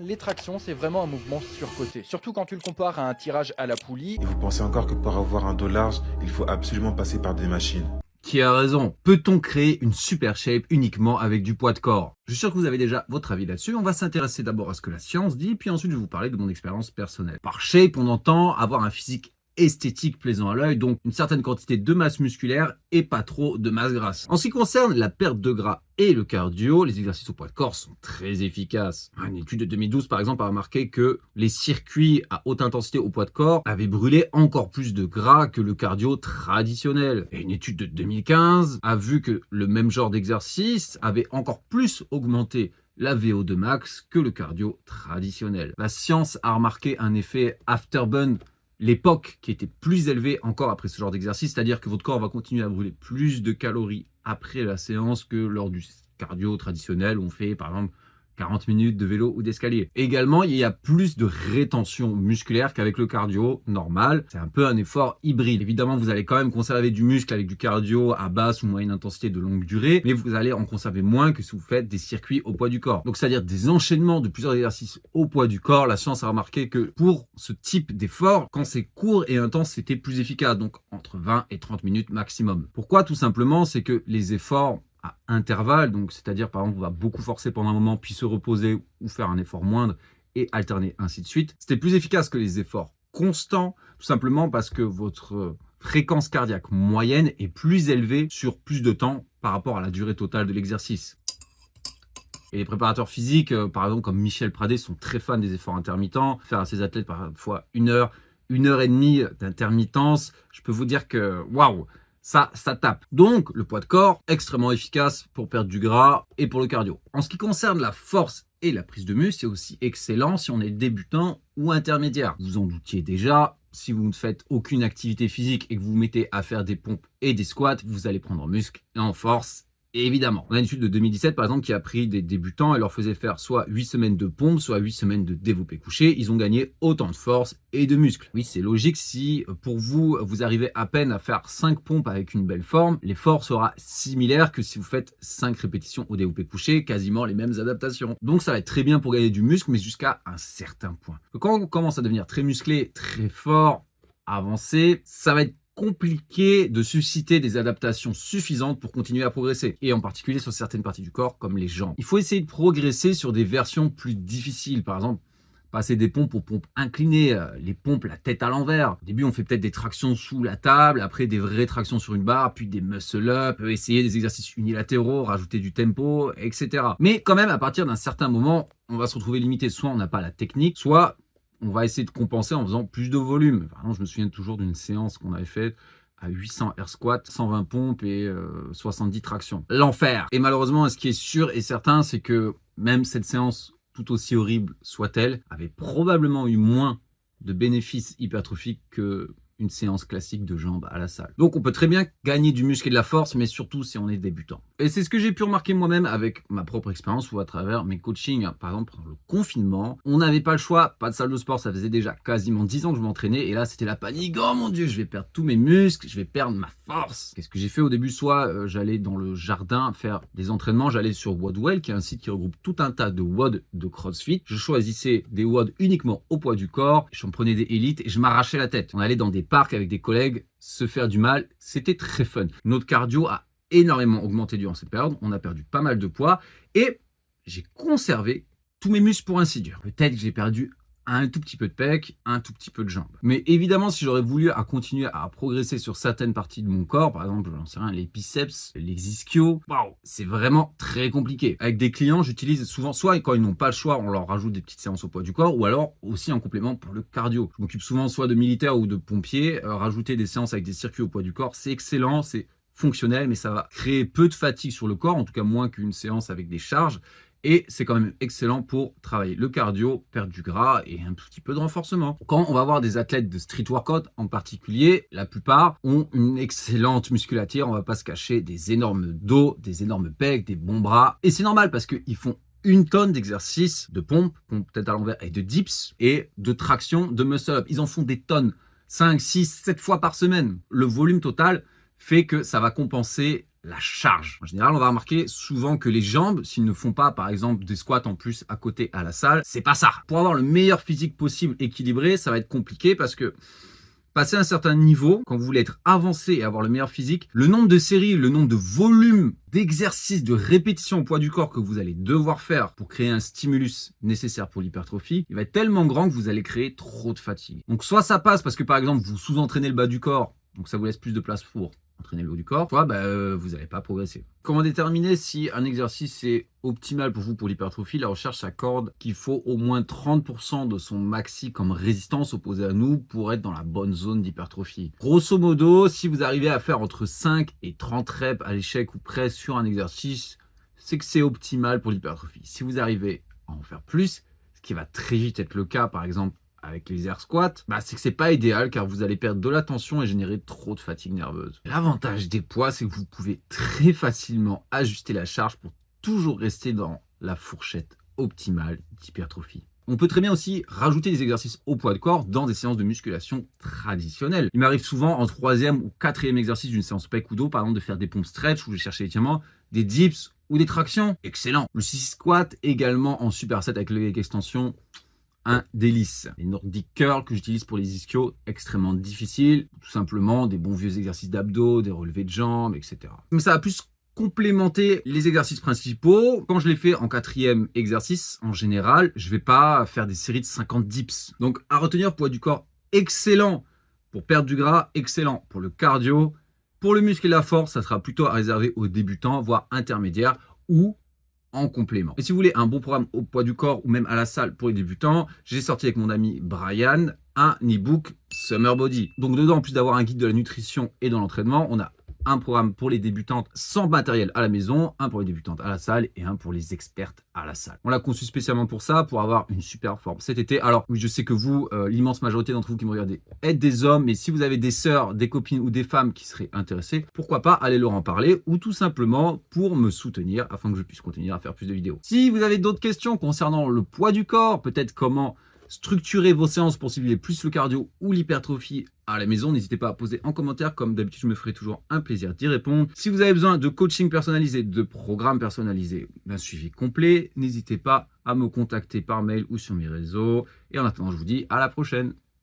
Les tractions, c'est vraiment un mouvement surcoté, surtout quand tu le compares à un tirage à la poulie. Et vous pensez encore que pour avoir un dos large, il faut absolument passer par des machines? Qui a raison? Peut-on créer une super shape uniquement avec du poids de corps? Je suis sûr que vous avez déjà votre avis là-dessus. On va s'intéresser d'abord à ce que la science dit, puis ensuite je vais vous parler de mon expérience personnelle. Par shape, on entend avoir un physique esthétique plaisant à l'œil, donc une certaine quantité de masse musculaire et pas trop de masse grasse. En ce qui concerne la perte de gras et le cardio, les exercices au poids de corps sont très efficaces. Une étude de 2012 par exemple a remarqué que les circuits à haute intensité au poids de corps avaient brûlé encore plus de gras que le cardio traditionnel. Et une étude de 2015 a vu que le même genre d'exercice avait encore plus augmenté la VO2 max que le cardio traditionnel. La science a remarqué un effet afterburn, l'époque qui était plus élevée encore après ce genre d'exercice, c'est-à-dire que votre corps va continuer à brûler plus de calories après la séance que lors du cardio traditionnel où on fait par exemple 40 minutes de vélo ou d'escalier. Également, il y a plus de rétention musculaire qu'avec le cardio normal. C'est un peu un effort hybride. Évidemment, vous allez quand même conserver du muscle avec du cardio à basse ou moyenne intensité de longue durée, mais vous allez en conserver moins que si vous faites des circuits au poids du corps. Donc, c'est-à-dire des enchaînements de plusieurs exercices au poids du corps. La science a remarqué que pour ce type d'effort, quand c'est court et intense, c'était plus efficace. Donc, entre 20 et 30 minutes maximum. Pourquoi? Tout simplement, c'est que les efforts à intervalles, donc c'est-à-dire par exemple on va beaucoup forcer pendant un moment puis se reposer ou faire un effort moindre et alterner ainsi de suite. C'était plus efficace que les efforts constants, tout simplement parce que votre fréquence cardiaque moyenne est plus élevée sur plus de temps par rapport à la durée totale de l'exercice. Et les préparateurs physiques, par exemple comme Michel Pradé, sont très fans des efforts intermittents. Faire à ses athlètes parfois une heure et demie d'intermittence, je peux vous dire que waouh, ça tape. Donc, le poids de corps, extrêmement efficace pour perdre du gras et pour le cardio. En ce qui concerne la force et la prise de muscle, c'est aussi excellent si on est débutant ou intermédiaire. Vous en doutiez déjà, si vous ne faites aucune activité physique et que vous vous mettez à faire des pompes et des squats, vous allez prendre en muscle et en force. Et évidemment, on a une étude de 2017 par exemple qui a pris des débutants et leur faisait faire soit 8 semaines de pompe, soit 8 semaines de développé couché. Ils ont gagné autant de force et de muscles. Oui, c'est logique si pour vous, vous arrivez à peine à faire 5 pompes avec une belle forme, l'effort sera similaire que si vous faites 5 répétitions au développé couché, quasiment les mêmes adaptations. Donc ça va être très bien pour gagner du muscle, mais jusqu'à un certain point. Quand on commence à devenir très musclé, très fort, avancé, ça va être compliqué de susciter des adaptations suffisantes pour continuer à progresser, et en particulier sur certaines parties du corps comme les jambes. Il faut essayer de progresser sur des versions plus difficiles, par exemple passer des pompes aux pompes inclinées, les pompes la tête à l'envers. Au début on fait peut-être des tractions sous la table, après des vraies tractions sur une barre, puis des muscle-up, essayer des exercices unilatéraux, rajouter du tempo, etc. Mais quand même à partir d'un certain moment, on va se retrouver limité, soit on n'a pas la technique, soit on va essayer de compenser en faisant plus de volume. Par exemple, je me souviens toujours d'une séance qu'on avait faite à 800 air squat, 120 pompes et 70 tractions. L'enfer! Et malheureusement, ce qui est sûr et certain, c'est que même cette séance, tout aussi horrible soit-elle, avait probablement eu moins de bénéfices hypertrophiques que une séance classique de jambes à la salle. Donc on peut très bien gagner du muscle et de la force, mais surtout si on est débutant. Et c'est ce que j'ai pu remarquer moi-même avec ma propre expérience ou à travers mes coachings. Par exemple, pendant le confinement, on n'avait pas le choix, pas de salle de sport, ça faisait déjà quasiment 10 ans que je m'entraînais, et là c'était la panique, oh mon dieu, je vais perdre tous mes muscles, je vais perdre ma force. Qu'est-ce que j'ai fait au début? Soit j'allais dans le jardin faire des entraînements, j'allais sur WODwell, qui est un site qui regroupe tout un tas de WOD de CrossFit. Je choisissais des WOD uniquement au poids du corps, j'en prenais des élites et je m'arrachais la tête. On allait dans des parcs avec des collègues, se faire du mal, c'était très fun. Notre cardio a énormément augmenté durant cette période, on a perdu pas mal de poids et j'ai conservé tous mes muscles pour ainsi dire. Peut-être que j'ai perdu un tout petit peu de pec, un tout petit peu de jambes. Mais évidemment, si j'aurais voulu continuer à progresser sur certaines parties de mon corps, par exemple, j'en sais rien, les biceps, les ischios, waouh, c'est vraiment très compliqué. Avec des clients, j'utilise souvent, soit quand ils n'ont pas le choix, on leur rajoute des petites séances au poids du corps, ou alors aussi en complément pour le cardio. Je m'occupe souvent soit de militaires ou de pompiers. Rajouter des séances avec des circuits au poids du corps, c'est excellent, c'est fonctionnel, mais ça va créer peu de fatigue sur le corps, en tout cas moins qu'une séance avec des charges. Et c'est quand même excellent pour travailler le cardio, perdre du gras et un petit peu de renforcement. Quand on va voir des athlètes de street workout en particulier, la plupart ont une excellente musculature, on va pas se cacher, des énormes dos, des énormes pecs, des bons bras. Et c'est normal parce qu'ils font une tonne d'exercices de pompe tête à l'envers et de dips et de traction, de muscle-up. Ils en font des tonnes, 5, 6, 7 fois par semaine. Le volume total fait que ça va compenser la charge. En général, on va remarquer souvent que les jambes, s'ils ne font pas, par exemple, des squats en plus à côté à la salle, c'est pas ça. Pour avoir le meilleur physique possible équilibré, ça va être compliqué parce que passer un certain niveau, quand vous voulez être avancé et avoir le meilleur physique, le nombre de séries, le nombre de volumes d'exercices, de répétitions au poids du corps que vous allez devoir faire pour créer un stimulus nécessaire pour l'hypertrophie, il va être tellement grand que vous allez créer trop de fatigue. Donc soit ça passe parce que par exemple vous sous-entraînez le bas du corps, donc ça vous laisse plus de place pour entraîner le haut du corps, soit vous n'allez pas progresser. Comment déterminer si un exercice est optimal pour vous pour l'hypertrophie? La recherche s'accorde qu'il faut au moins 30% de son maxi comme résistance opposée à nous pour être dans la bonne zone d'hypertrophie. Grosso modo, si vous arrivez à faire entre 5 et 30 reps à l'échec ou près sur un exercice, c'est que c'est optimal pour l'hypertrophie. Si vous arrivez à en faire plus, ce qui va très vite être le cas par exemple avec les air squats, c'est que c'est pas idéal car vous allez perdre de la tension et générer trop de fatigue nerveuse. L'avantage des poids, c'est que vous pouvez très facilement ajuster la charge pour toujours rester dans la fourchette optimale d'hypertrophie. On peut très bien aussi rajouter des exercices au poids de corps dans des séances de musculation traditionnelles. Il m'arrive souvent en 3e ou 4e exercice d'une séance pec ou dos, par exemple, de faire des pompes stretch où je vais chercher l'étirement, des dips ou des tractions. Excellent. Le 6 squat également en superset avec le leg extension. Un délice. Les Nordic curls que j'utilise pour les ischios, extrêmement difficiles. Tout simplement des bons vieux exercices d'abdos, des relevés de jambes, etc. Mais ça va plus complémenter les exercices principaux. Quand je les fais en 4e exercice, en général, je vais pas faire des séries de 50 dips. Donc à retenir, poids du corps excellent pour perdre du gras, excellent pour le cardio. Pour le muscle et la force, ça sera plutôt à réserver aux débutants, voire intermédiaires ou en complément. Et si vous voulez un bon programme au poids du corps ou même à la salle pour les débutants, j'ai sorti avec mon ami Brian un e-book Summer Body. Donc dedans, en plus d'avoir un guide de la nutrition et dans l'entraînement, on a un programme pour les débutantes sans matériel à la maison, un pour les débutantes à la salle et un pour les expertes à la salle. On l'a conçu spécialement pour ça, pour avoir une super forme cet été. Alors oui, je sais que vous, l'immense majorité d'entre vous qui me regardez, êtes des hommes, mais si vous avez des sœurs, des copines ou des femmes qui seraient intéressées, pourquoi pas aller leur en parler ou tout simplement pour me soutenir afin que je puisse continuer à faire plus de vidéos. Si vous avez d'autres questions concernant le poids du corps, peut-être comment structurer vos séances pour cibler plus le cardio ou l'hypertrophie à la maison, n'hésitez pas à poser en commentaire. Comme d'habitude, je me ferai toujours un plaisir d'y répondre. Si vous avez besoin de coaching personnalisé, de programmes personnalisés, d'un suivi complet, n'hésitez pas à me contacter par mail ou sur mes réseaux. Et en attendant, je vous dis à la prochaine.